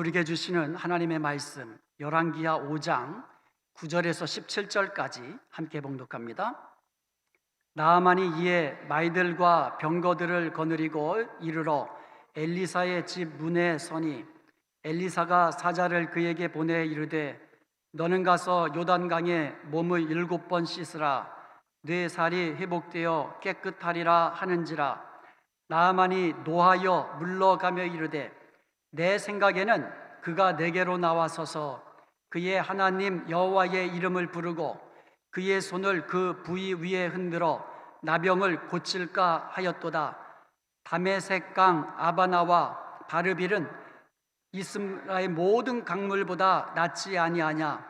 우리에게 주시는 하나님의 말씀 열왕기하 5장 9절에서 17절까지 함께 봉독합니다. 나아만이 이에 말들과 병거들을 거느리고 이르러 엘리사의 집 문에 서니 엘리사가 사자를 그에게 보내 이르되 너는 가서 요단강에 몸을 7번 씻으라 네 살이 회복되어 깨끗하리라 하는지라. 나아만이 노하여 물러가며 이르되 내 생각에는 그가 내게로 나와서서 그의 하나님 여호와의 이름을 부르고 그의 손을 그 부위 위에 흔들어 나병을 고칠까 하였도다. 다메섹강 아바나와 바르빌은 이스라엘 모든 강물보다 낫지 아니하냐.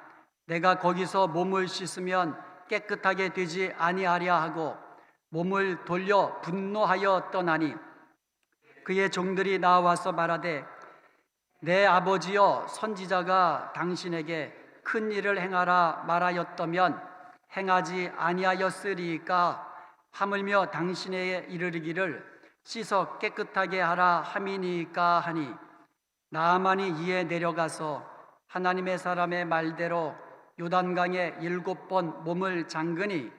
내가 거기서 몸을 씻으면 깨끗하게 되지 아니하랴 하고 몸을 돌려 분노하여 떠나니 그의 종들이 나와서 말하되 내 아버지여 선지자가 당신에게 큰 일을 행하라 말하였다면 행하지 아니하였으리까. 하물며 당신에게 이르기를 씻어 깨끗하게 하라 함이니까 하니 나아만이 이에 내려가서 하나님의 사람의 말대로 요단강에 7번 몸을 잠그니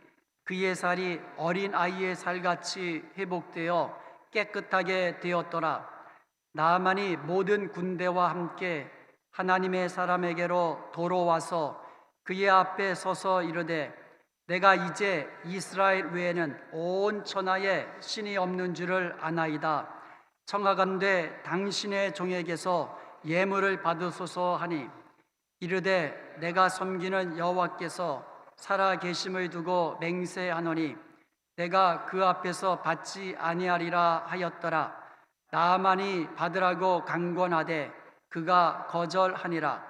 그의 살이 어린 아이의 살같이 회복되어 깨끗하게 되었더라. 나아만이 모든 군대와 함께 하나님의 사람에게로 돌아와서 그의 앞에 서서 이르되 내가 이제 이스라엘 외에는 온 천하에 신이 없는 줄을 아나이다. 청하건대 당신의 종에게서 예물을 받으소서 하니 이르되 내가 섬기는 여호와께서 살아 계심을 두고 맹세하노니 내가 그 앞에서 받지 아니하리라 하였더라. 나아만이 받으라고 강권하되 그가 거절하니라.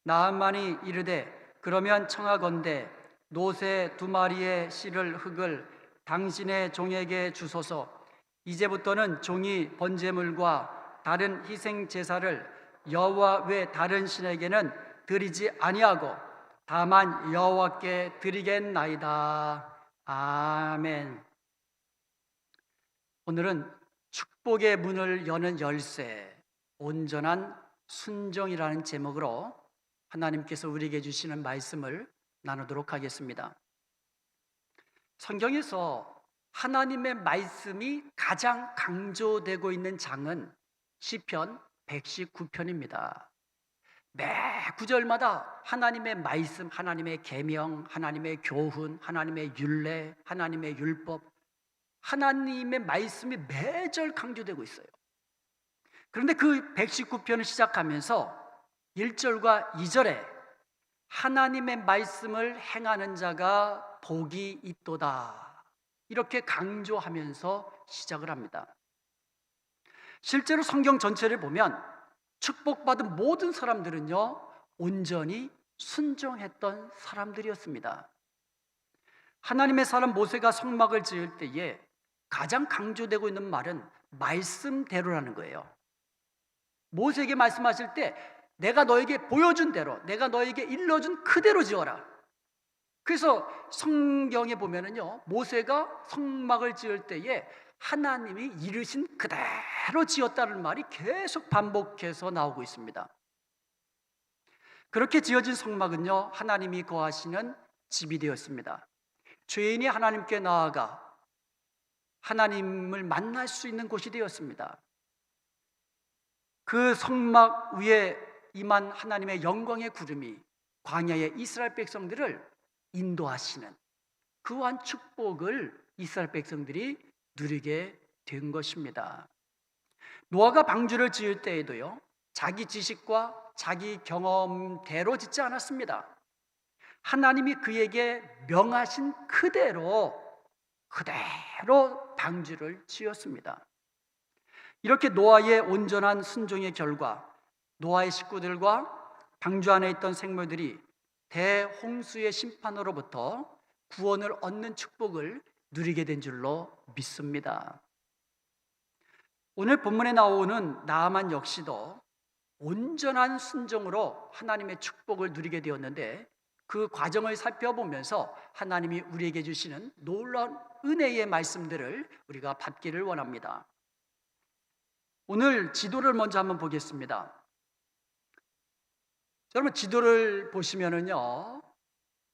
나아만이 이르되 그러면 청하건대 노새 2마리의 실을 흙을 당신의 종에게 주소서. 이제부터는 종이 번제물과 다른 희생 제사를 여호와 외 다른 신에게는 드리지 아니하고 다만 여호와께 드리겠나이다. 아멘. 오늘은 축복의 문을 여는 열쇠, 온전한 순종이라는 제목으로 하나님께서 우리에게 주시는 말씀을 나누도록 하겠습니다. 성경에서 하나님의 말씀이 가장 강조되고 있는 장은 시편 119편입니다. 매 구절마다 하나님의 말씀, 하나님의 계명, 하나님의 교훈, 하나님의 율례, 하나님의 율법, 하나님의 말씀이 매절 강조되고 있어요. 그런데 그 119편을 시작하면서 1절과 2절에 하나님의 말씀을 행하는 자가 복이 있도다 이렇게 강조하면서 시작을 합니다. 실제로 성경 전체를 보면 축복받은 모든 사람들은요 온전히 순종했던 사람들이었습니다. 하나님의 사람 모세가 성막을 지을 때에 가장 강조되고 있는 말은 말씀대로라는 거예요. 모세에게 말씀하실 때 내가 너에게 보여준 대로, 내가 너에게 일러준 그대로 지어라. 그래서 성경에 보면은요 모세가 성막을 지을 때에 하나님이 이르신 그대로 지었다는 말이 계속 반복해서 나오고 있습니다. 그렇게 지어진 성막은요 하나님이 거하시는 집이 되었습니다. 죄인이 하나님께 나아가 하나님을 만날 수 있는 곳이 되었습니다. 그 성막 위에 임한 하나님의 영광의 구름이 광야의 이스라엘 백성들을 인도하시는 그러한 축복을 이스라엘 백성들이 누리게 된 것입니다. 노아가 방주를 지을 때에도요 자기 지식과 자기 경험대로 짓지 않았습니다. 하나님이 그에게 명하신 그대로 방주를 지었습니다. 이렇게 노아의 온전한 순종의 결과 노아의 식구들과 방주 안에 있던 생물들이 대홍수의 심판으로부터 구원을 얻는 축복을 누리게 된 줄로 믿습니다. 오늘 본문에 나오는 나아만 역시도 온전한 순종으로 하나님의 축복을 누리게 되었는데 그 과정을 살펴보면서 하나님이 우리에게 주시는 놀라운 은혜의 말씀들을 우리가 받기를 원합니다. 오늘 지도를 먼저 한번 보겠습니다. 여러분 지도를 보시면은요,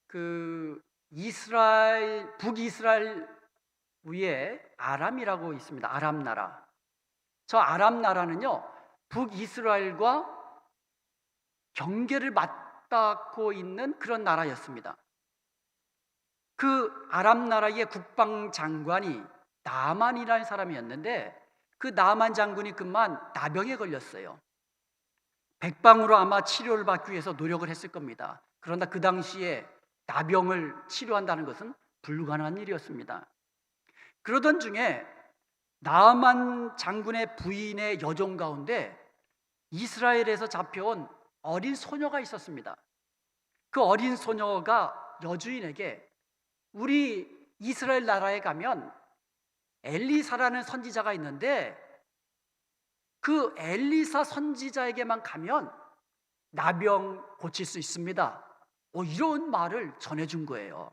그 이스라엘 북이스라엘 위에 아람이라고 있습니다. 아람 나라. 저 아람 나라는요, 북이스라엘과 경계를 맞닿고 있는 그런 나라였습니다. 그 아람 나라의 국방장관이 나만이라는 사람이었는데, 그 나만 장군이 그만 나병에 걸렸어요. 백방으로 아마 치료를 받기 위해서 노력을 했을 겁니다. 그러나 그 당시에 나병을 치료한다는 것은 불가능한 일이었습니다. 그러던 중에 나만 장군의 부인의 여종 가운데 이스라엘에서 잡혀온 어린 소녀가 있었습니다. 그 어린 소녀가 여주인에게 우리 이스라엘 나라에 가면 엘리사라는 선지자가 있는데 그 엘리사 선지자에게만 가면 나병 고칠 수 있습니다. 이런 말을 전해준 거예요.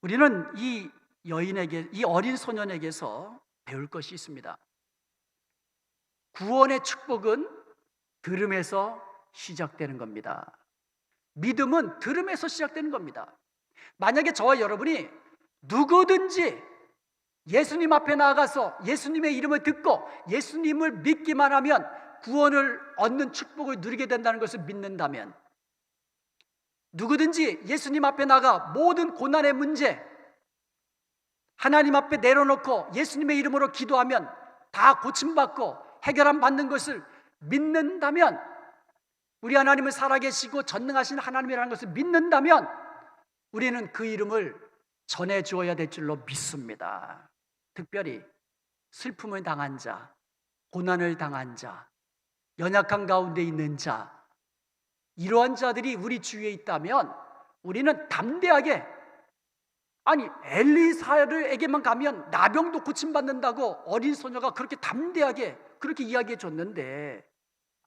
우리는 이 여인에게, 이 어린 소년에게서 배울 것이 있습니다. 구원의 축복은 들음에서 시작되는 겁니다. 믿음은 들음에서 시작되는 겁니다. 만약에 저와 여러분이 누구든지 예수님 앞에 나아가서 예수님의 이름을 듣고 예수님을 믿기만 하면 구원을 얻는 축복을 누리게 된다는 것을 믿는다면, 누구든지 예수님 앞에 나가 모든 고난의 문제 하나님 앞에 내려놓고 예수님의 이름으로 기도하면 다 고침받고 해결함 받는 것을 믿는다면, 우리 하나님은 살아계시고 전능하신 하나님이라는 것을 믿는다면 우리는 그 이름을 전해 주어야 될 줄로 믿습니다. 특별히 슬픔을 당한 자, 고난을 당한 자, 연약한 가운데 있는 자, 이러한 자들이 우리 주위에 있다면 우리는 담대하게, 아니 엘리사에게만 가면 나병도 고침받는다고 어린 소녀가 그렇게 담대하게 그렇게 이야기해 줬는데,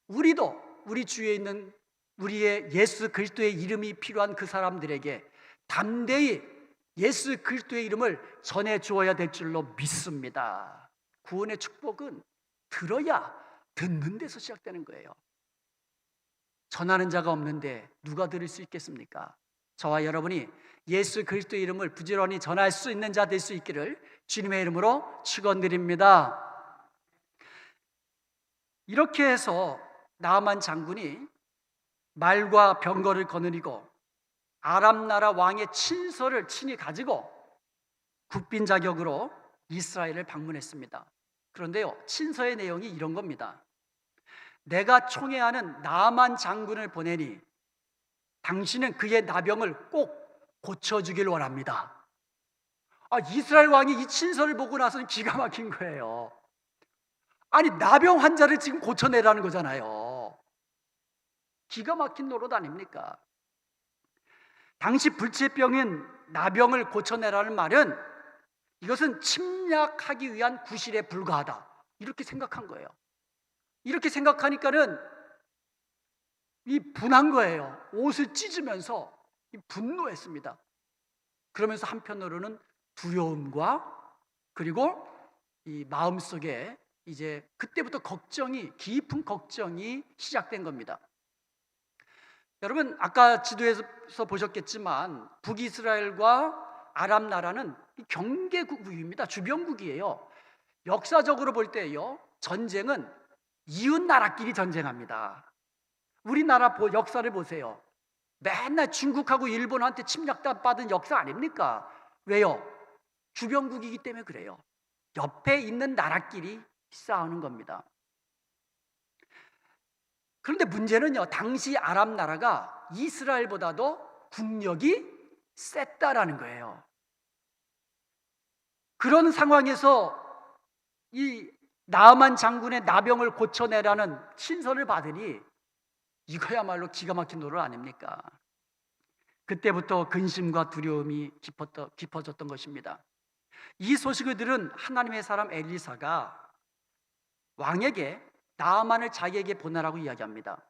우리도 우리 주위에 있는 우리의 예수 그리스도의 이름이 필요한 그 사람들에게 담대히 예수 그리스도의 이름을 전해 주어야 될 줄로 믿습니다. 구원의 축복은 들어야 듣는 데서 시작되는 거예요. 전하는 자가 없는데 누가 들을 수 있겠습니까? 저와 여러분이 예수 그리스도의 이름을 부지런히 전할 수 있는 자 될 수 있기를 주님의 이름으로 축원드립니다. 이렇게 해서 나만 장군이 말과 병거를 거느리고 아람 나라 왕의 친서를 친히 가지고 국빈 자격으로 이스라엘을 방문했습니다. 그런데요, 친서의 내용이 이런 겁니다. 내가 총애하는 나만 장군을 보내니 당신은 그의 나병을 꼭 고쳐주길 원합니다. 이스라엘 왕이 이 친서를 보고 나서는 기가 막힌 거예요. 아니 나병 환자를 지금 고쳐내라는 거잖아요. 기가 막힌 노릇 아닙니까? 당시 불치병인 나병을 고쳐내라는 말은 이것은 침략하기 위한 구실에 불과하다, 이렇게 생각한 거예요. 이렇게 생각하니까는 이 분한 거예요. 옷을 찢으면서 분노했습니다. 그러면서 한편으로는 두려움과 그리고 이 마음속에 이제 그때부터 깊은 걱정이 시작된 겁니다. 여러분 아까 지도에서 보셨겠지만 북이스라엘과 아람 나라는 경계국입니다. 주변국이에요. 역사적으로 볼 때요, 전쟁은 이웃 나라끼리 전쟁합니다. 우리나라 역사를 보세요. 맨날 중국하고 일본한테 침략받은 역사 아닙니까? 왜요? 주변국이기 때문에 그래요. 옆에 있는 나라끼리 싸우는 겁니다. 그런데 문제는요, 당시 아람 나라가 이스라엘보다도 국력이 셌다라는 거예요. 그런 상황에서 이 나아만 장군의 나병을 고쳐내라는 신선을 받으니 이거야말로 기가 막힌 노릇 아닙니까? 그때부터 근심과 두려움이 깊어졌던 것입니다. 이 소식을 들은 하나님의 사람 엘리사가 왕에게 나아만을 자기에게 보내라고 이야기합니다.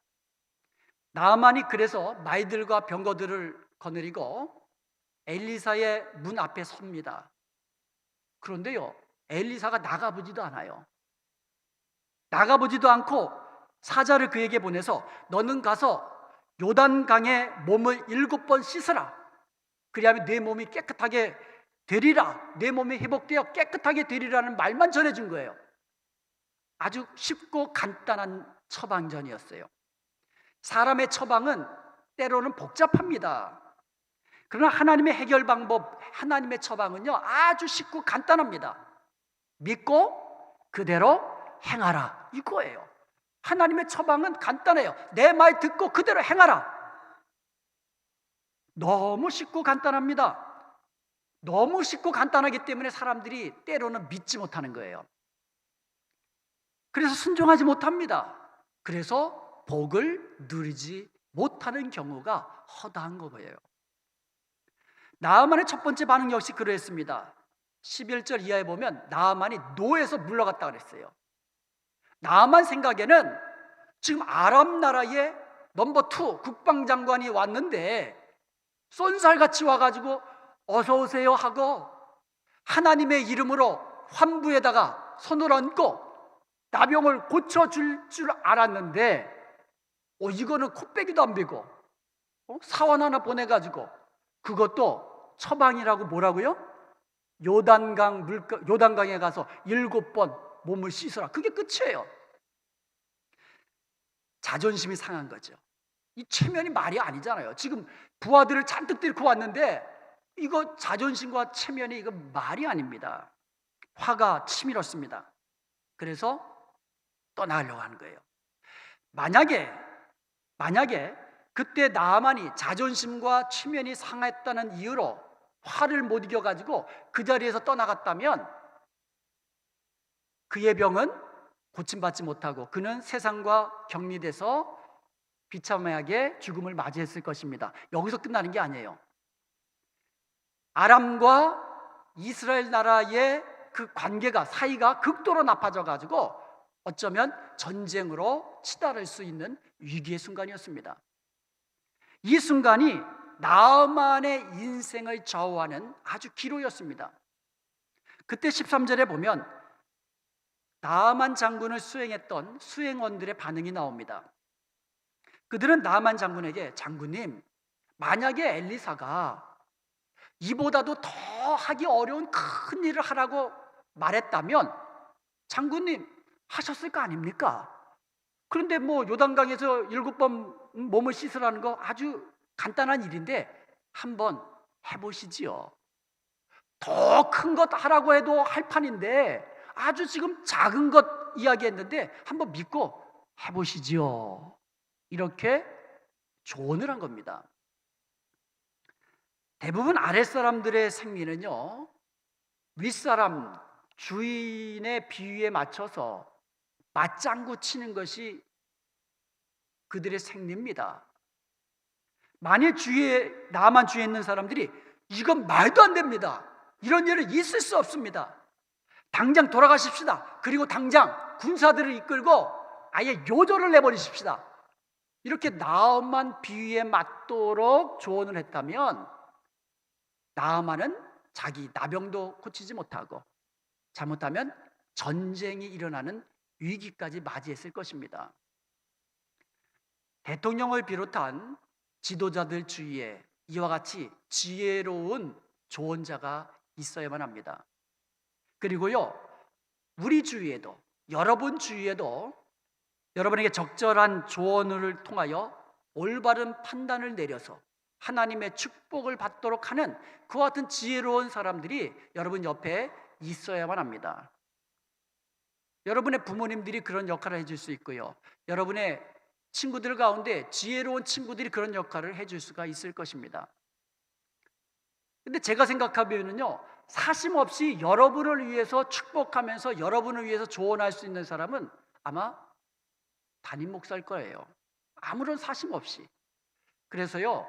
나아만이 그래서 말들과 병거들을 거느리고 엘리사의 문 앞에 섭니다. 그런데요, 엘리사가 나가보지도 않아요. 나가보지도 않고 사자를 그에게 보내서 너는 가서 요단강에 몸을 7번 씻으라. 그리하면 내 몸이 깨끗하게 되리라. 내 몸이 회복되어 깨끗하게 되리라는 말만 전해준 거예요. 아주 쉽고 간단한 처방전이었어요. 사람의 처방은 때로는 복잡합니다. 그러나 하나님의 해결 방법, 하나님의 처방은요 아주 쉽고 간단합니다. 믿고 그대로 행하라, 이거예요. 하나님의 처방은 간단해요. 내 말 듣고 그대로 행하라. 너무 쉽고 간단합니다. 너무 쉽고 간단하기 때문에 사람들이 때로는 믿지 못하는 거예요. 그래서 순종하지 못합니다. 그래서 복을 누리지 못하는 경우가 허다한 거예요. 나아만의 첫 번째 반응 역시 그러했습니다. 11절 이하에 보면 나아만이 노에서 물러갔다 그랬어요. 나아만 생각에는 지금 아람 나라의 넘버 2 국방장관이 왔는데 쏜살같이 와가지고 어서 오세요 하고 하나님의 이름으로 환부에다가 손을 얹고 나병을 고쳐줄 줄 알았는데 이거는 코빼기도 안 베고 사원 하나 보내가지고 그것도 처방이라고 뭐라고요? 요단강에 가서 7번 몸을 씻어라. 그게 끝이에요. 자존심이 상한 거죠. 이 체면이 말이 아니잖아요. 지금 부하들을 잔뜩 데리고 왔는데 이거 자존심과 체면이 이거 말이 아닙니다. 화가 치밀었습니다. 그래서 떠나려고 하는 거예요. 만약에 그때 나아만이 자존심과 체면이 상했다는 이유로 화를 못 이겨가지고 그 자리에서 떠나갔다면 그의 병은 고침받지 못하고 그는 세상과 격리돼서 비참하게 죽음을 맞이했을 것입니다. 여기서 끝나는 게 아니에요. 아람과 이스라엘 나라의 그 관계가, 사이가 극도로 나빠져 가지고 어쩌면 전쟁으로 치달을 수 있는 위기의 순간이었습니다. 이 순간이 나아만의 인생을 좌우하는 아주 기로였습니다. 그때 13절에 보면 나아만 장군을 수행했던 수행원들의 반응이 나옵니다. 그들은 나아만 장군에게 장군님, 만약에 엘리사가 이보다도 더 하기 어려운 큰 일을 하라고 말했다면 장군님 하셨을 거 아닙니까? 그런데 요단강에서 7번 몸을 씻으라는 거 아주 간단한 일인데 한번 해보시지요. 더 큰 것 하라고 해도 할 판인데 아주 지금 작은 것 이야기했는데 한번 믿고 해보시지요. 이렇게 조언을 한 겁니다. 대부분 아랫사람들의 생리는요 윗사람 주인의 비위에 맞춰서 맞장구 치는 것이 그들의 생리입니다. 만일 나만 주위에 있는 사람들이 이건 말도 안 됩니다. 이런 일은 있을 수 없습니다. 당장 돌아가십시다. 그리고 당장 군사들을 이끌고 아예 요절을 내버리십시다. 이렇게 나만 비위에 맞도록 조언을 했다면 나아만은 자기 나병도 고치지 못하고 잘못하면 전쟁이 일어나는 위기까지 맞이했을 것입니다. 대통령을 비롯한 지도자들 주위에 이와 같이 지혜로운 조언자가 있어야만 합니다. 그리고요 우리 주위에도, 여러분 주위에도 여러분에게 적절한 조언을 통하여 올바른 판단을 내려서 하나님의 축복을 받도록 하는 그와 같은 지혜로운 사람들이 여러분 옆에 있어야만 합니다. 여러분의 부모님들이 그런 역할을 해줄 수 있고요, 여러분의 친구들 가운데 지혜로운 친구들이 그런 역할을 해줄 수가 있을 것입니다. 근데 제가 생각하면은요 사심 없이 여러분을 위해서 축복하면서 여러분을 위해서 조언할 수 있는 사람은 아마 담임 목사일 거예요. 아무런 사심 없이. 그래서요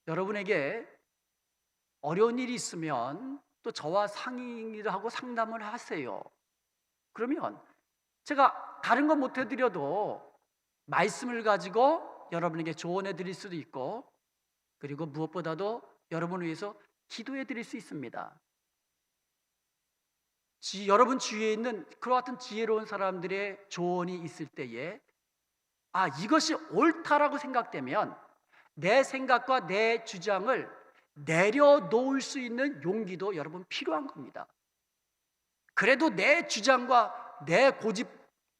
여러분에게 어려운 일이 있으면 또 저와 상의를 하고 상담을 하세요. 그러면 제가 다른 건 못 해드려도 말씀을 가지고 여러분에게 조언해 드릴 수도 있고, 그리고 무엇보다도 여러분을 위해서 기도해 드릴 수 있습니다. 여러분 주위에 있는 그와 같은 지혜로운 사람들의 조언이 있을 때에 이것이 옳다라고 생각되면 내 생각과 내 주장을 내려놓을 수 있는 용기도 여러분 필요한 겁니다. 그래도 내 주장과 내 고집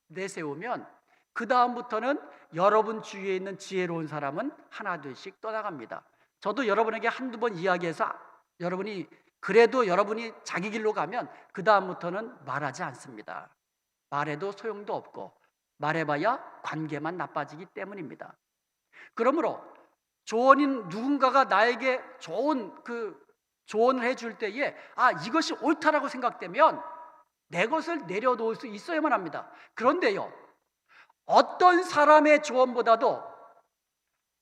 내세우면 그 다음부터는 여러분 주위에 있는 지혜로운 사람은 하나둘씩 떠나갑니다. 저도 여러분에게 한두 번 이야기해서 그래도 여러분이 자기 길로 가면 그 다음부터는 말하지 않습니다. 말해도 소용도 없고 말해봐야 관계만 나빠지기 때문입니다. 그러므로 누군가가 나에게 좋은 조언을 해줄 때에 이것이 옳다라고 생각되면 내 것을 내려놓을 수 있어야만 합니다. 그런데요, 어떤 사람의 조언보다도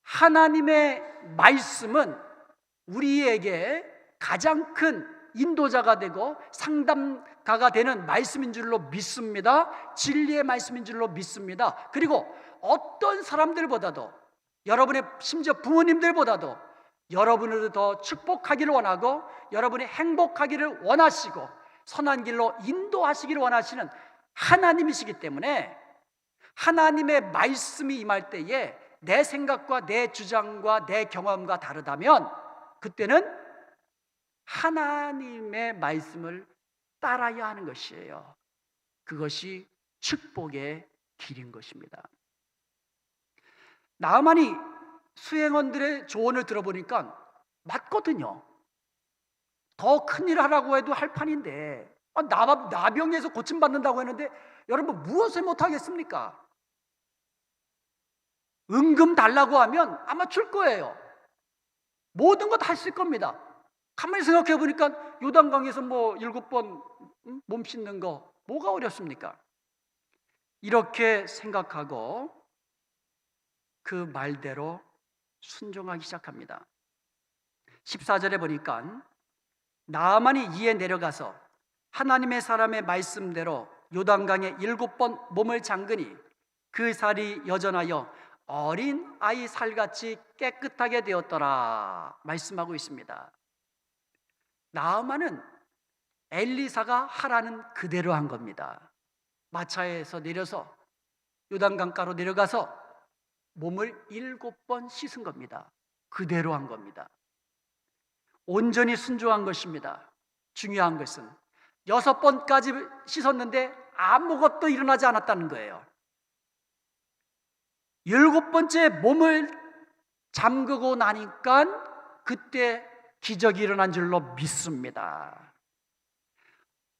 하나님의 말씀은 우리에게 가장 큰 인도자가 되고 상담가가 되는 말씀인 줄로 믿습니다. 진리의 말씀인 줄로 믿습니다. 그리고 어떤 사람들보다도, 여러분의 심지어 부모님들보다도 여러분을 더 축복하기를 원하고 여러분이 행복하기를 원하시고 선한 길로 인도하시기를 원하시는 하나님이시기 때문에 하나님의 말씀이 임할 때에 내 생각과 내 주장과 내 경험과 다르다면 그때는 하나님의 말씀을 따라야 하는 것이에요. 그것이 축복의 길인 것입니다. 나아만이 수행원들의 조언을 들어보니까 맞거든요. 더 큰일 하라고 해도 할 판인데 나병에서 고침받는다고 했는데 여러분 무엇을 못하겠습니까? 은금 달라고 하면 아마 줄 거예요. 모든 것 다 쓸 겁니다. 가만히 생각해 보니까 요단강에서 7번 몸 씻는 거 뭐가 어렵습니까? 이렇게 생각하고 그 말대로 순종하기 시작합니다. 14절에 보니까 나아만이 이에 내려가서 하나님의 사람의 말씀대로 요단강에 7번 몸을 잠그니 그 살이 여전하여 어린 아이 살같이 깨끗하게 되었더라 말씀하고 있습니다. 나아만은 엘리사가 하라는 그대로 한 겁니다. 마차에서 내려서 요단강가로 내려가서 몸을 7번 씻은 겁니다. 그대로 한 겁니다. 온전히 순종한 것입니다. 중요한 것은 6번까지 씻었는데 아무것도 일어나지 않았다는 거예요. 7번째 몸을 잠그고 나니까 그때 기적이 일어난 줄로 믿습니다.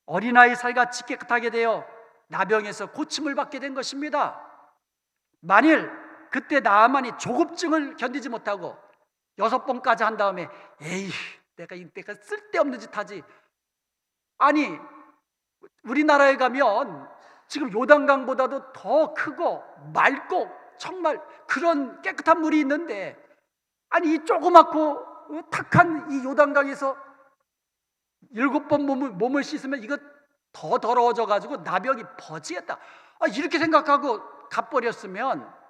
어린아이 살같이 깨끗하게 되어 나병에서 고침을 받게 된 것입니다. 만일 그때 나아만이 조급증을 견디지 못하고 6번까지 한 다음에 내가 쓸데없는 짓 하지. 아니 우리나라에 가면 지금 요단강보다도 더 크고 맑고 정말 그런 깨끗한 물이 있는데 이 조그맣고 탁한 이 요단강에서 7번 몸을 씻으면 이거 더 더러워져 가지고 나병이 퍼지겠다. 이렇게 생각하고 가버렸으면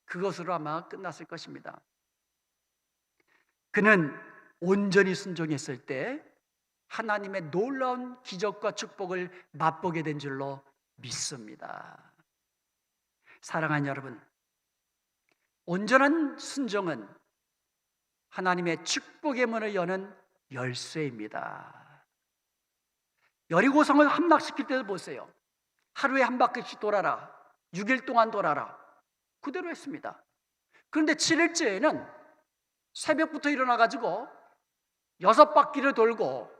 그것으로 아마 끝났을 것입니다. 그는 온전히 순종했을 때 하나님의 놀라운 기적과 축복을 맛보게 된 줄로 믿습니다. 사랑하는 여러분, 온전한 순종은 하나님의 축복의 문을 여는 열쇠입니다. 여리고성을 함락시킬 때도 보세요. 하루에 한 바퀴씩 돌아라, 6일 동안 돌아라, 그대로 했습니다. 그런데 7일째에는 새벽부터 일어나가지고 6바퀴를 돌고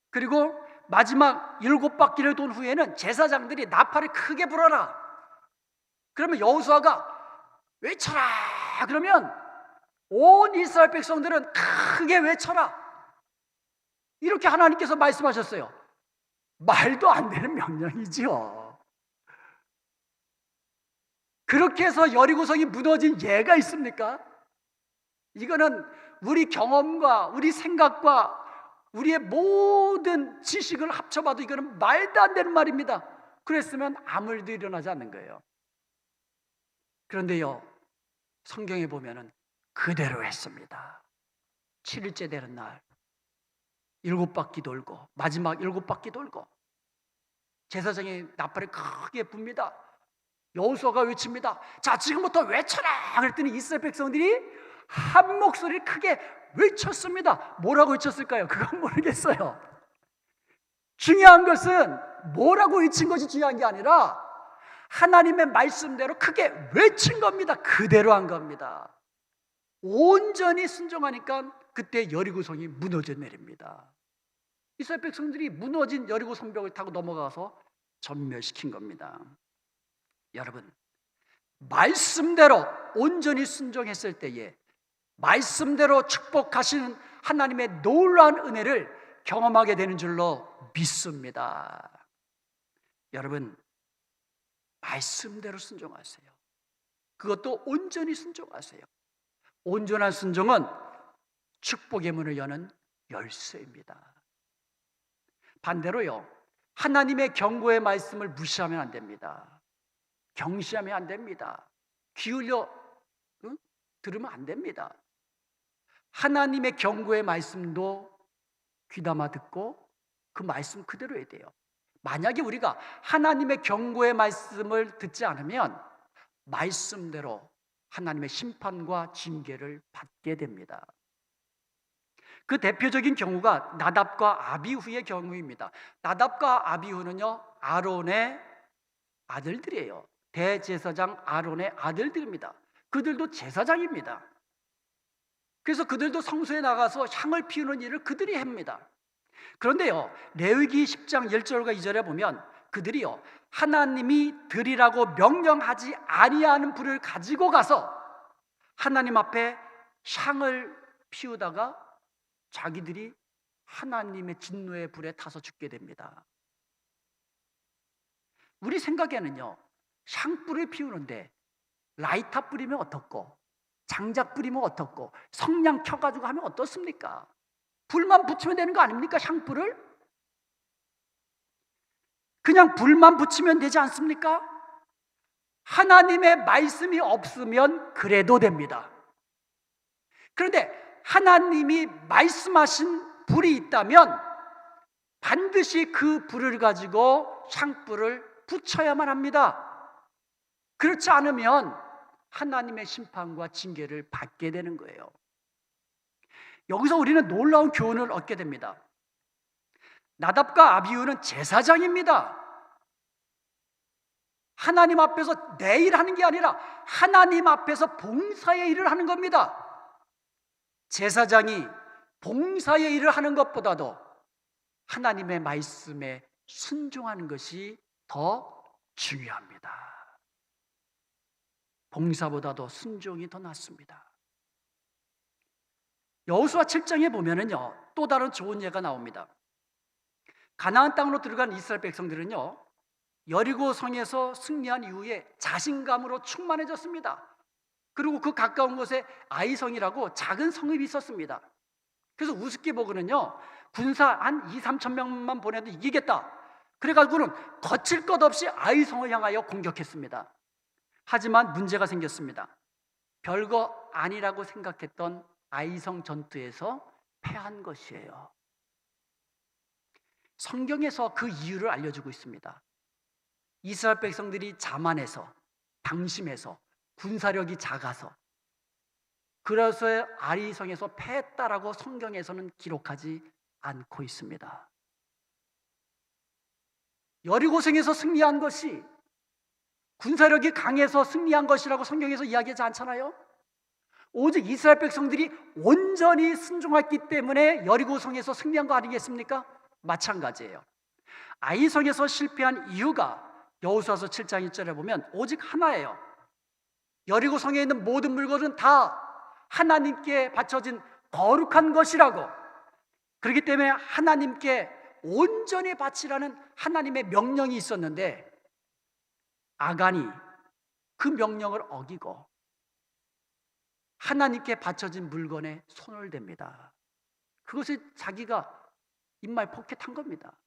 그리고 마지막 7바퀴를 돈 후에는 제사장들이 나팔을 크게 불어라. 그러면 여호수아가 외쳐라. 그러면 온 이스라엘 백성들은 크게 외쳐라. 이렇게 하나님께서 말씀하셨어요. 말도 안 되는 명령이지요. 그렇게 해서 여리고성이 무너진 예가 있습니까? 이거는 우리 경험과 우리 생각과 우리의 모든 지식을 합쳐봐도 이거는 말도 안 되는 말입니다. 그랬으면 아무 일도 일어나지 않는 거예요. 그런데요, 성경에 보면은 그대로 했습니다. 7일째 되는 날 7바퀴 돌고 마지막 7바퀴 돌고 제사장이 나팔을 크게 붑니다. 여호수아가 외칩니다. 자, 지금부터 외쳐라! 그랬더니 이스라엘 백성들이 한 목소리를 크게 외쳤습니다. 뭐라고 외쳤을까요? 그건 모르겠어요. 중요한 것은 뭐라고 외친 것이 중요한 게 아니라 하나님의 말씀대로 크게 외친 겁니다. 그대로 한 겁니다. 온전히 순종하니까 그때 여리고성이 무너져 내립니다. 이스라엘 백성들이 무너진 여리고 성벽을 타고 넘어가서 전멸시킨 겁니다. 여러분, 말씀대로 온전히 순종했을 때에 말씀대로 축복하시는 하나님의 놀라운 은혜를 경험하게 되는 줄로 믿습니다. 여러분, 말씀대로 순종하세요. 그것도 온전히 순종하세요. 온전한 순종은 축복의 문을 여는 열쇠입니다. 반대로요, 하나님의 경고의 말씀을 무시하면 안 됩니다. 경시하면 안 됩니다. 기울여 들으면 안 됩니다. 하나님의 경고의 말씀도 귀담아 듣고 그 말씀 그대로 해야 돼요. 만약에 우리가 하나님의 경고의 말씀을 듣지 않으면 말씀대로 하나님의 심판과 징계를 받게 됩니다. 그 대표적인 경우가 나답과 아비후의 경우입니다. 나답과 아비후는요, 아론의 아들들이에요. 대제사장 아론의 아들들입니다. 그들도 제사장입니다. 그래서 그들도 성소에 나가서 향을 피우는 일을 그들이 합니다. 그런데요, 레위기 10장 1절과 2절에 보면 그들이요, 하나님이 드리라고 명령하지 아니하는 불을 가지고 가서 하나님 앞에 향을 피우다가 자기들이 하나님의 진노의 불에 타서 죽게 됩니다. 우리 생각에는요, 향불을 피우는데 라이터 뿌리면 어떻고 장작 뿌리면 어떻고 성냥 켜가지고 하면 어떻습니까? 불만 붙이면 되는 거 아닙니까? 향불을 그냥 불만 붙이면 되지 않습니까? 하나님의 말씀이 없으면 그래도 됩니다. 그런데 하나님이 말씀하신 불이 있다면 반드시 그 불을 가지고 향불을 붙여야만 합니다. 그렇지 않으면 하나님의 심판과 징계를 받게 되는 거예요. 여기서 우리는 놀라운 교훈을 얻게 됩니다. 나답과 아비후는 제사장입니다. 하나님 앞에서 내 일 하는 게 아니라 하나님 앞에서 봉사의 일을 하는 겁니다. 제사장이 봉사의 일을 하는 것보다도 하나님의 말씀에 순종하는 것이 더 중요합니다. 봉사보다도 순종이 더 낫습니다. 여호수아 7장에 보면은요, 또 다른 좋은 예가 나옵니다. 가나안 땅으로 들어간 이스라엘 백성들은요, 여리고 성에서 승리한 이후에 자신감으로 충만해졌습니다. 그리고 그 가까운 곳에 아이성이라고 작은 성읍이 있었습니다. 그래서 우습게 보고는요, 군사 한 2-3천 명만 보내도 이기겠다. 그래가지고는 거칠 것 없이 아이성을 향하여 공격했습니다. 하지만 문제가 생겼습니다. 별거 아니라고 생각했던 아이성 전투에서 패한 것이에요. 성경에서 그 이유를 알려주고 있습니다. 이스라엘 백성들이 자만해서, 방심해서, 군사력이 작아서, 그래서 아이성에서 패했다라고 성경에서는 기록하지 않고 있습니다. 여리고성에서 승리한 것이 군사력이 강해서 승리한 것이라고 성경에서 이야기하지 않잖아요. 오직 이스라엘 백성들이 온전히 순종했기 때문에 여리고성에서 승리한 거 아니겠습니까? 마찬가지예요. 아이성에서 실패한 이유가 여호수아서 7장 1절에 보면 오직 하나예요. 여리고성에 있는 모든 물건은 다 하나님께 바쳐진 거룩한 것이라고, 그렇기 때문에 하나님께 온전히 바치라는 하나님의 명령이 있었는데 아간이 그 명령을 어기고 하나님께 바쳐진 물건에 손을 댑니다. 그것을 자기가 입말 포켓한 겁니다.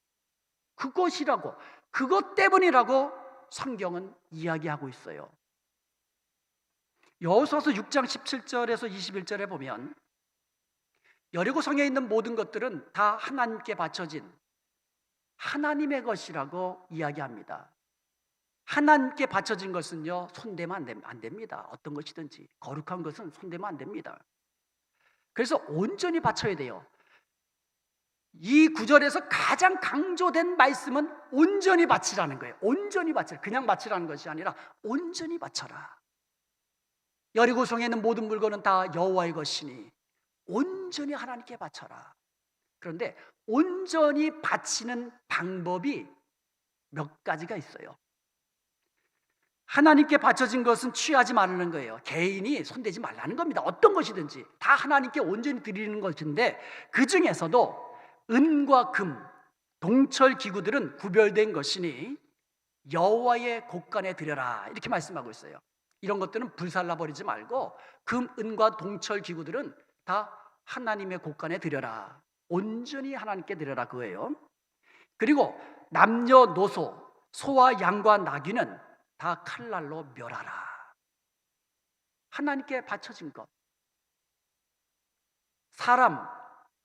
그것이라고, 그것 때문이라고 성경은 이야기하고 있어요. 여호수아서 6장 17절에서 21절에 보면 여리고성에 있는 모든 것들은 다 하나님께 바쳐진 하나님의 것이라고 이야기합니다. 하나님께 바쳐진 것은요, 손대면 안 됩니다. 어떤 것이든지 거룩한 것은 손대면 안 됩니다. 그래서 온전히 바쳐야 돼요. 이 구절에서 가장 강조된 말씀은 온전히 바치라는 거예요. 온전히 바치라. 그냥 바치라는 것이 아니라 온전히 바쳐라. 여리고성에 있는 모든 물건은 다 여호와의 것이니 온전히 하나님께 바쳐라. 그런데 온전히 바치는 방법이 몇 가지가 있어요. 하나님께 바쳐진 것은 취하지 말라는 거예요. 개인이 손대지 말라는 겁니다. 어떤 것이든지 다 하나님께 온전히 드리는 것인데, 그 중에서도 은과 금, 동철 기구들은 구별된 것이니 여호와의 곳간에 드려라, 이렇게 말씀하고 있어요. 이런 것들은 불살라 버리지 말고 금, 은과 동철 기구들은 다 하나님의 곳간에 드려라. 온전히 하나님께 드려라, 그거예요. 그리고 남녀노소, 소와 양과 나귀는 다 칼날로 멸하라. 하나님께 바쳐진 것, 사람,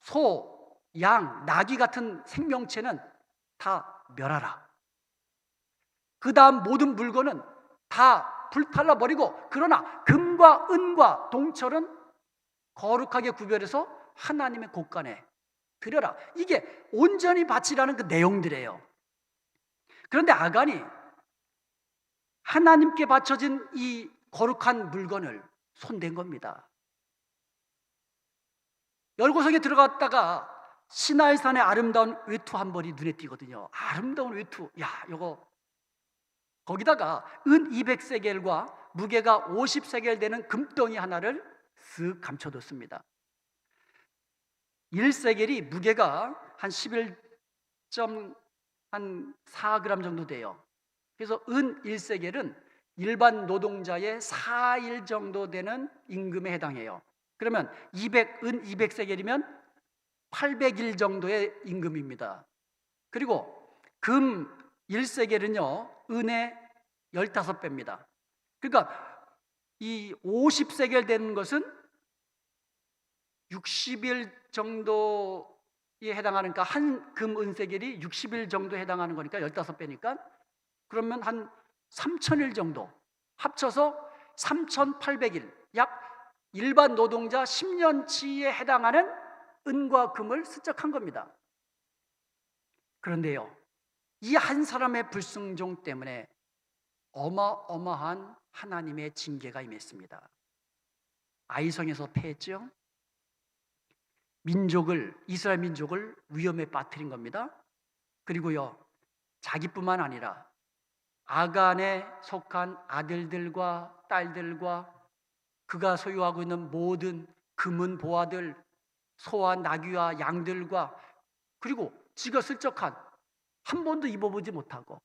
소, 양, 나귀 같은 생명체는 다 멸하라. 그 다음 모든 물건은 다 불탈라 버리고, 그러나 금과 은과 동철은 거룩하게 구별해서 하나님의 곳간에 드려라. 이게 온전히 바치라는 그 내용들이에요. 그런데 아간이 하나님께 바쳐진 이 거룩한 물건을 손댄 겁니다. 열고성에 들어갔다가 시나이산의 아름다운 외투 한 벌이 눈에 띄거든요. 아름다운 외투, 야, 요거 거기다가 은 200세겔과 무게가 50세겔 되는 금덩이 하나를 쓱 감춰뒀습니다. 1세겔이 무게가 한 11.4g 정도 돼요. 그래서 은 1세겔은 일반 노동자의 4일 정도 되는 임금에 해당해요. 그러면 은 200세겔이면 800일 정도의 임금입니다. 그리고 금 1세겔은요, 은의 15배입니다. 그러니까 이 50세겔 되는 것은 60일 정도에 해당하니까, 한 금 은세겔이 60일 정도에 해당하는 거니까 15배니까 그러면 한 3,000일 정도 합쳐서 3,800일, 약 일반 노동자 10년치에 해당하는 은과 금을 스쩍한 겁니다. 그런데요, 이 한 사람의 불순종 때문에 어마어마한 하나님의 징계가 임했습니다. 아이성에서 패했죠. 이스라엘 민족을 위험에 빠뜨린 겁니다. 그리고요, 자기뿐만 아니라 아간에 속한 아들들과 딸들과 그가 소유하고 있는 모든 금은 보화들, 소와 나귀와 양들과, 그리고 지가 슬쩍한 한 번도 입어보지 못하고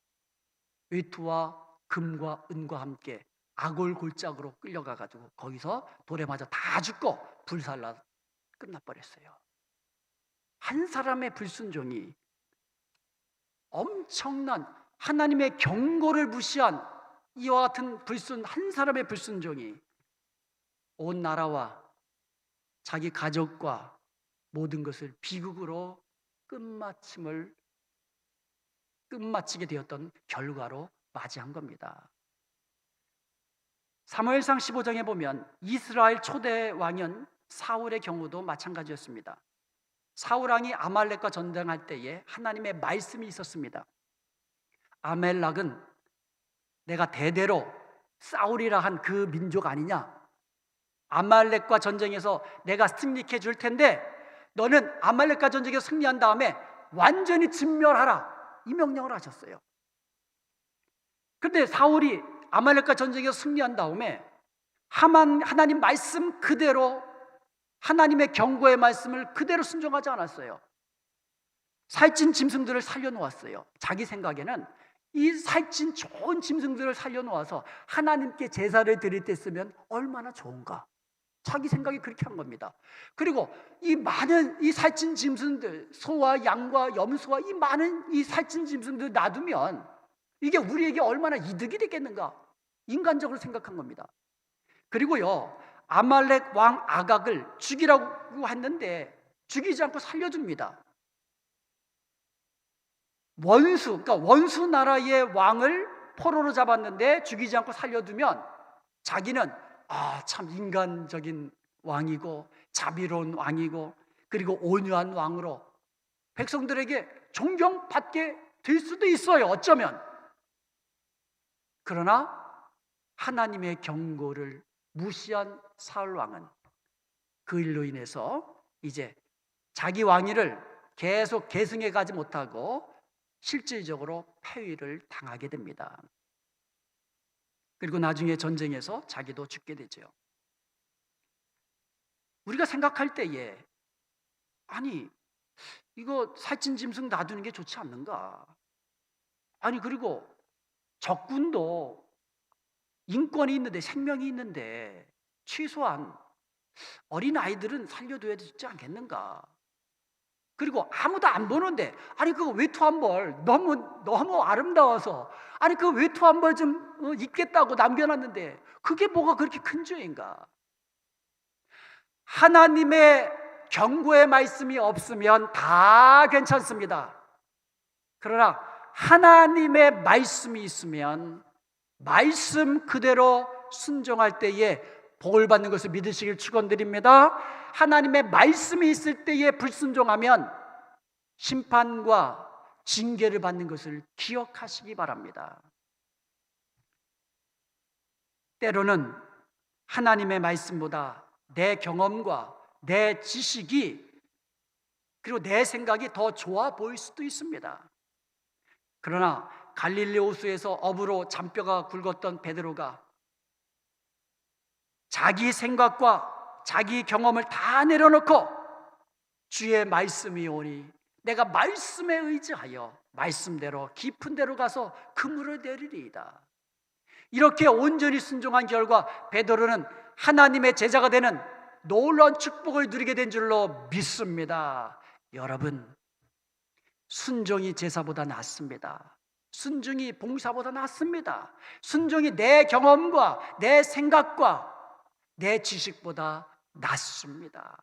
외투와 금과 은과 함께 아골 골짜기로 끌려가가지고 거기서 돌에 맞아 다 죽고 불살라 끝나버렸어요. 한 사람의 불순종이 엄청난 하나님의 경고를 무시한 이와 같은 한 사람의 불순종이 온 나라와 자기 가족과 모든 것을 비극으로 끝마치게 되었던 결과로 맞이한 겁니다. 사무엘상 15장에 보면 이스라엘 초대 왕인 사울의 경우도 마찬가지였습니다. 사울 왕이 아말렉과 전쟁할 때에 하나님의 말씀이 있었습니다. 아말렉은 내가 대대로 사울이라 한 그 민족 아니냐? 아말렉과 전쟁에서 내가 승리해 줄 텐데 너는 아말렉과 전쟁에서 승리한 다음에 완전히 진멸하라, 이 명령을 하셨어요. 그런데 사울이 아말렉과 전쟁에서 승리한 다음에 하나님 말씀 그대로, 하나님의 경고의 말씀을 그대로 순종하지 않았어요. 살찐 짐승들을 살려놓았어요. 자기 생각에는 이 살찐 좋은 짐승들을 살려놓아서 하나님께 제사를 드릴 때 쓰면 얼마나 좋은가, 자기 생각이 그렇게 한 겁니다. 그리고 이 많은 이 살찐 짐승들, 소와 양과 염소와 이 많은 이 살찐 짐승들 놔두면 이게 우리에게 얼마나 이득이 되겠는가, 인간적으로 생각한 겁니다. 그리고요, 아말렉 왕 아각을 죽이라고 했는데 죽이지 않고 살려줍니다. 그러니까 원수 나라의 왕을 포로로 잡았는데 죽이지 않고 살려두면 자기는 참 인간적인 왕이고 자비로운 왕이고 그리고 온유한 왕으로 백성들에게 존경받게 될 수도 있어요, 어쩌면. 그러나 하나님의 경고를 무시한 사울 왕은 그 일로 인해서 이제 자기 왕위를 계속 계승해 가지 못하고 실질적으로 폐위를 당하게 됩니다. 그리고 나중에 전쟁에서 자기도 죽게 되죠. 우리가 생각할 때에 아니 이거 살찐 짐승 놔두는 게 좋지 않는가? 아니 그리고 적군도 인권이 있는데 생명이 있는데 최소한 어린 아이들은 살려둬야 되지 않겠는가? 그리고 아무도 안 보는데 아니 그 외투 한 벌 너무 아름다워서 아니 그 외투 한 벌 좀 입겠다고 남겨놨는데 그게 뭐가 그렇게 큰 죄인가? 하나님의 경고의 말씀이 없으면 다 괜찮습니다. 그러나 하나님의 말씀이 있으면 말씀 그대로 순종할 때에 복을 받는 것을 믿으시길 축원드립니다. 하나님의 말씀이 있을 때에 불순종하면 심판과 징계를 받는 것을 기억하시기 바랍니다. 때로는 하나님의 말씀보다 내 경험과 내 지식이 그리고 내 생각이 더 좋아 보일 수도 있습니다. 그러나 갈릴리 호수에서 어부로 잔뼈가 굵었던 베드로가 자기 생각과 자기 경험을 다 내려놓고 주의 말씀이 오니 내가 말씀에 의지하여 말씀대로 깊은 데로 가서 그물을 내리리이다. 이렇게 온전히 순종한 결과 베드로는 하나님의 제자가 되는 놀라운 축복을 누리게 된 줄로 믿습니다. 여러분, 순종이 제사보다 낫습니다. 순종이 봉사보다 낫습니다. 순종이 내 경험과 내 생각과 내 지식보다 낫습니다.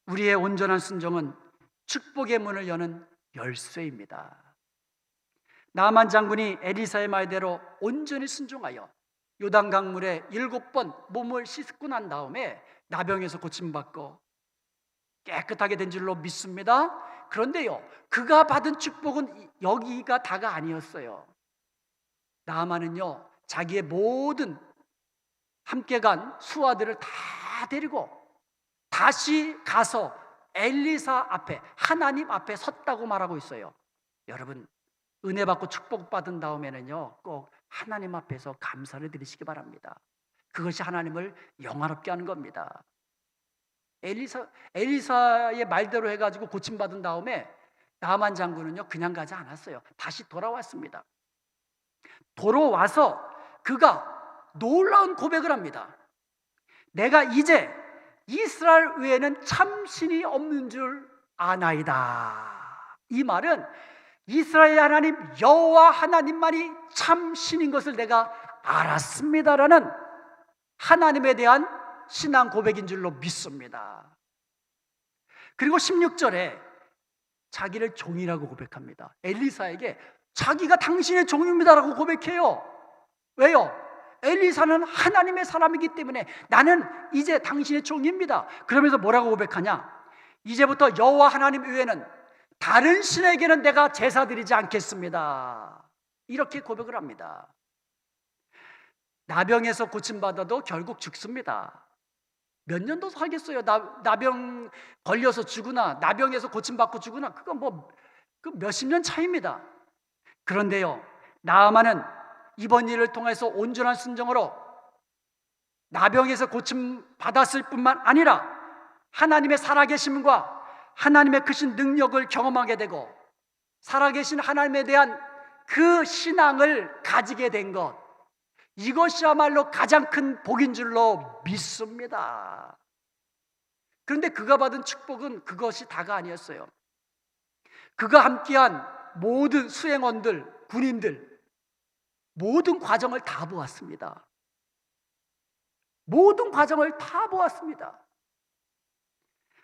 우리의 온전한 순종은 축복의 문을 여는 열쇠입니다. 나만 장군이 엘리사의 말대로 온전히 순종하여 요단 강물에 7번 몸을 씻고 난 다음에 나병에서 고침받고 깨끗하게 된 줄로 믿습니다. 그런데요, 그가 받은 축복은 여기가 다가 아니었어요. 나만은요, 자기의 모든 함께 간 수하들을 다 데리고 다시 가서 엘리사 앞에, 하나님 앞에 섰다고 말하고 있어요. 여러분, 은혜 받고 축복 받은 다음에는요, 꼭 하나님 앞에서 감사를 드리시기 바랍니다. 그것이 하나님을 영화롭게 하는 겁니다. 엘리사의 말대로 해가지고 고침받은 다음에 나만 장군은요, 그냥 가지 않았어요. 다시 돌아왔습니다. 돌아와서 그가 놀라운 고백을 합니다. 내가 이제 이스라엘 외에는 참신이 없는 줄 아나이다. 이 말은 이스라엘 하나님 여호와 하나님만이 참신인 것을 내가 알았습니다라는 하나님에 대한 신앙 고백인 줄로 믿습니다. 그리고 16절에 자기를 종이라고 고백합니다. 엘리사에게 자기가 당신의 종입니다라고 고백해요. 왜요? 엘리사는 하나님의 사람이기 때문에 나는 이제 당신의 종입니다. 그러면서 뭐라고 고백하냐? 이제부터 여호와 하나님 외에는 다른 신에게는 내가 제사 드리지 않겠습니다. 이렇게 고백을 합니다. 나병에서 고침받아도 결국 죽습니다. 몇 년도 살겠어요? 나병 걸려서 죽으나 나병에서 고침받고 죽으나 그건 그 몇십 년 차이입니다. 그런데요, 나아만은 이번 일을 통해서 온전한 순종으로 나병에서 고침받았을 뿐만 아니라 하나님의 살아계심과 하나님의 크신 능력을 경험하게 되고 살아계신 하나님에 대한 그 신앙을 가지게 된 것, 이것이야말로 가장 큰 복인 줄로 믿습니다. 그런데 그가 받은 축복은 그것이 다가 아니었어요. 그가 함께한 모든 수행원들, 군인들, 모든 과정을 다 보았습니다. 모든 과정을 다 보았습니다.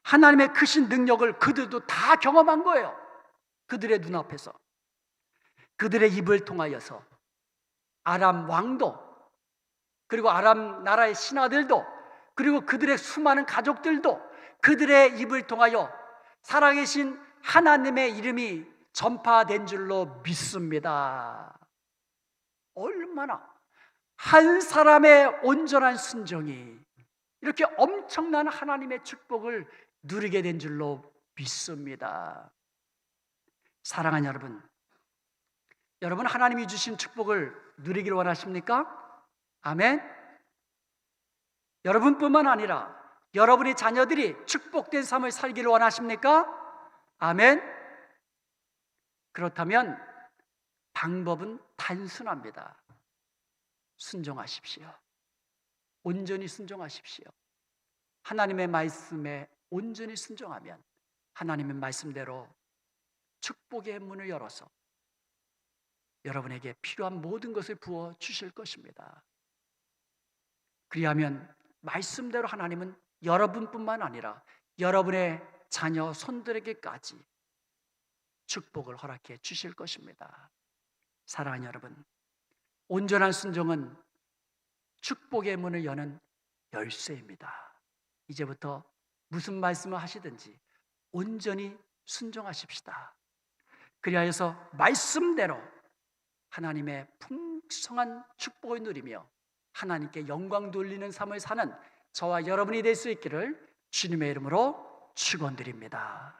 하나님의 크신 능력을 그들도 다 경험한 거예요. 그들의 눈앞에서 그들의 입을 통하여서 아람 왕도, 그리고 아람 나라의 신하들도, 그리고 그들의 수많은 가족들도 그들의 입을 통하여 살아계신 하나님의 이름이 전파된 줄로 믿습니다. 얼마나 한 사람의 온전한 순종이 이렇게 엄청난 하나님의 축복을 누리게 된 줄로 믿습니다. 사랑하는 여러분, 여러분 하나님이 주신 축복을 누리기를 원하십니까? 아멘. 여러분뿐만 아니라 여러분의 자녀들이 축복된 삶을 살기를 원하십니까? 아멘. 그렇다면 방법은 단순합니다. 순종하십시오. 온전히 순종하십시오. 하나님의 말씀에 온전히 순종하면 하나님의 말씀대로 축복의 문을 열어서 여러분에게 필요한 모든 것을 부어 주실 것입니다. 그리하면 말씀대로 하나님은 여러분뿐만 아니라 여러분의 자녀 손들에게까지 축복을 허락해 주실 것입니다. 사랑하는 여러분, 온전한 순종은 축복의 문을 여는 열쇠입니다. 이제부터 무슨 말씀을 하시든지 온전히 순종하십시다. 그리하여서 말씀대로 하나님의 풍성한 축복을 누리며 하나님께 영광 돌리는 삶을 사는 저와 여러분이 될 수 있기를 주님의 이름으로 축원드립니다.